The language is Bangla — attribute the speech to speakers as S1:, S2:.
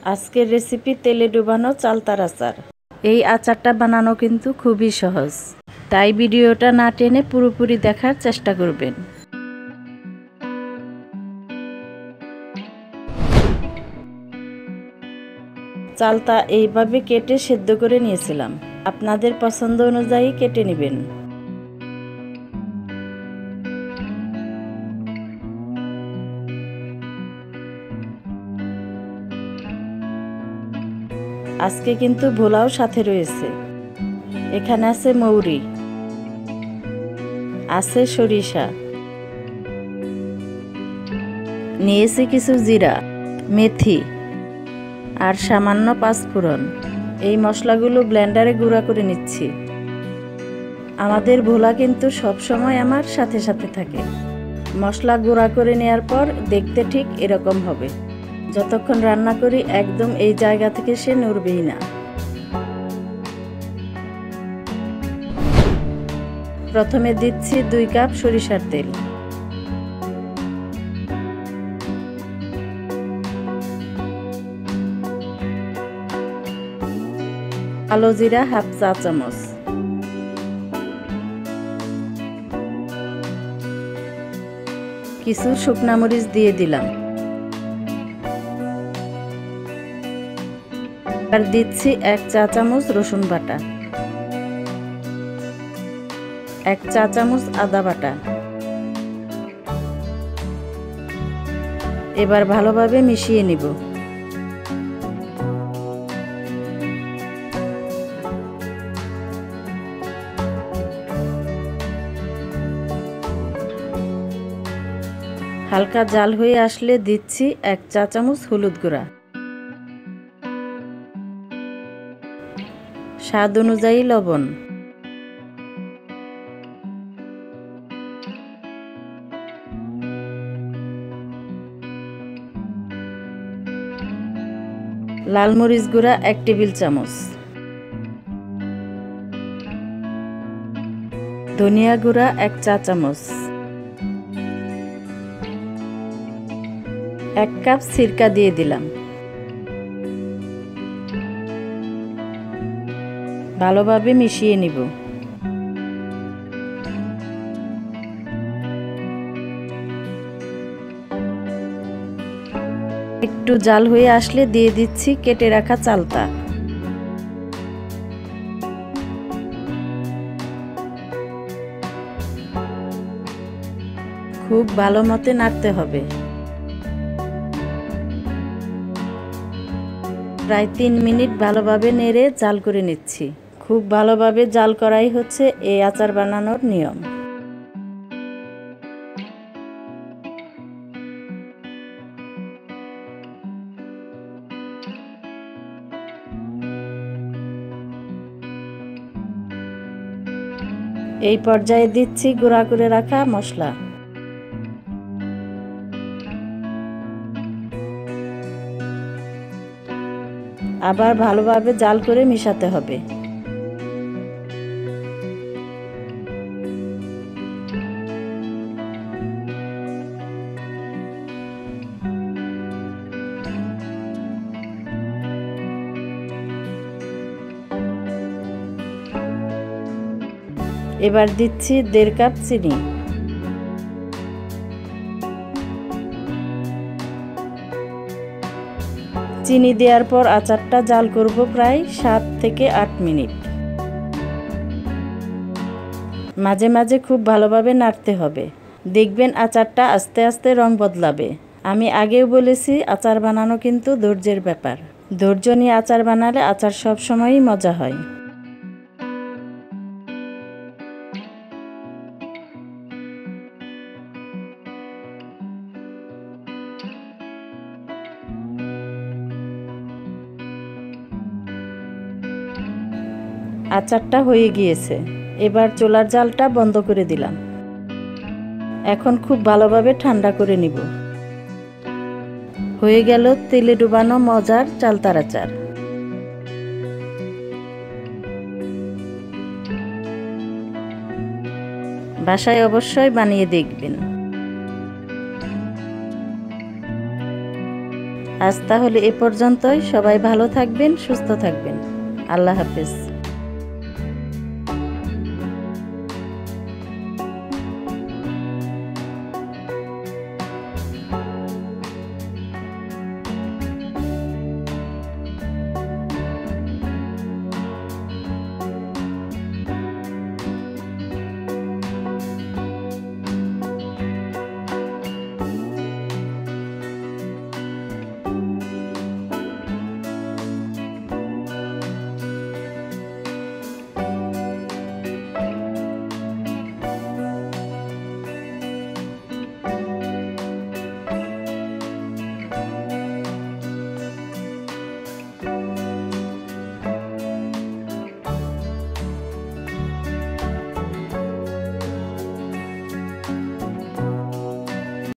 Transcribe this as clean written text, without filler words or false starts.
S1: আজকের রেসিপি তেলে ডুবানো চালতার আচার। এই আচারটা বানানো কিন্তু খুবই সহজ, তাই ভিডিওটা না টেনে পুরোপুরি দেখার চেষ্টা করবেন। চালতা এইভাবে কেটে সেদ্ধ করে নিয়েছিলাম, আপনাদের পছন্দ অনুযায়ী কেটে নেবেন। আজকে কিন্তু ভোলাও সাথে রয়েছে। এখানে আছে মৌরি, আছে সরিষা, নিয়েছি কিছু জিরা, মেথি আর সামান্য পাঁচফোড়ন। এই মশলাগুলো ব্লেন্ডারে গুঁড়া করে নিচ্ছি। আমাদের ভোলা কিন্তু সব সময় আমার সাথে সাথে থাকে। মশলা গুঁড়া করে নেওয়ার পর দেখতে ঠিক এরকম হবে। যতক্ষণ রান্না করি একদম এই জায়গা থেকে সে নড়বেই না। প্রথমে দিচ্ছি 2 কাপ সরিষার তেল, কালো জিরা হাফ চা চামচ, কিছু শুকনা মরিচ দিয়ে দিলাম, আর দিচ্ছি 1 চা চামচ রসুন বাটা, 1 চা চামচ আদা বাটা। এবার ভালোভাবে মিশিয়ে নিব। হালকা জাল হয়ে আসলে দিচ্ছি 1 চা চামচ হলুদ গুঁড়া, স্বাদ অনুযায়ী লবণ, লাল মরিচ গুঁড়া 1 টেবিল চামচ, ধনিয়া গুঁড়া 1 চা চামচ, 1 কাপ সিরকা দিয়ে দিলাম। ভালোভাবে মিশিয়ে নিব। একটু জাল হয়ে আসলে দিয়ে দিচ্ছি কেটে রাখা চালতা। খুব ভালো মতে নাড়তে হবে। প্রায় 3 মিনিট ভালোভাবে নেড়ে জাল করে নিচ্ছি। খুব ভালোভাবে জাল করাই হচ্ছে এই আচার বানানোর নিয়ম। এই পর্যায়ে দিচ্ছি গুঁড়া করে রাখা মশলা। আবার ভালোভাবে জাল করে মিশাতে হবে। এবার দিচ্ছি 1.5 কাপ চিনি, চিনি দেওয়ার পর আচারটা জাল করব প্রায় 7 থেকে 8 মিনিট। মাঝে মাঝে খুব ভালোভাবে নাড়তে হবে। দেখবেন আচারটা আস্তে আস্তে রং বদলাবে। আমি আগেও বলেছি আচার বানানো কিন্তু ধৈর্যের ব্যাপার। ধৈর্য নিয়ে আচার বানালে আচার সব সময়ই মজা হয়। আচারটা হয়ে গিয়েছে। এবার চুলার জালটা বন্ধ করে দিলাম। এখন খুব ভালোভাবে ঠান্ডা করে নিব। হয়ে গেল তেলে ডুবানো মজার চালতার আচার। বাসায় অবশ্যই বানিয়ে দেখবেন। আজ তাহলে এ পর্যন্তই। সবাই ভালো থাকবেন, সুস্থ থাকবেন। আল্লাহ হাফেজ।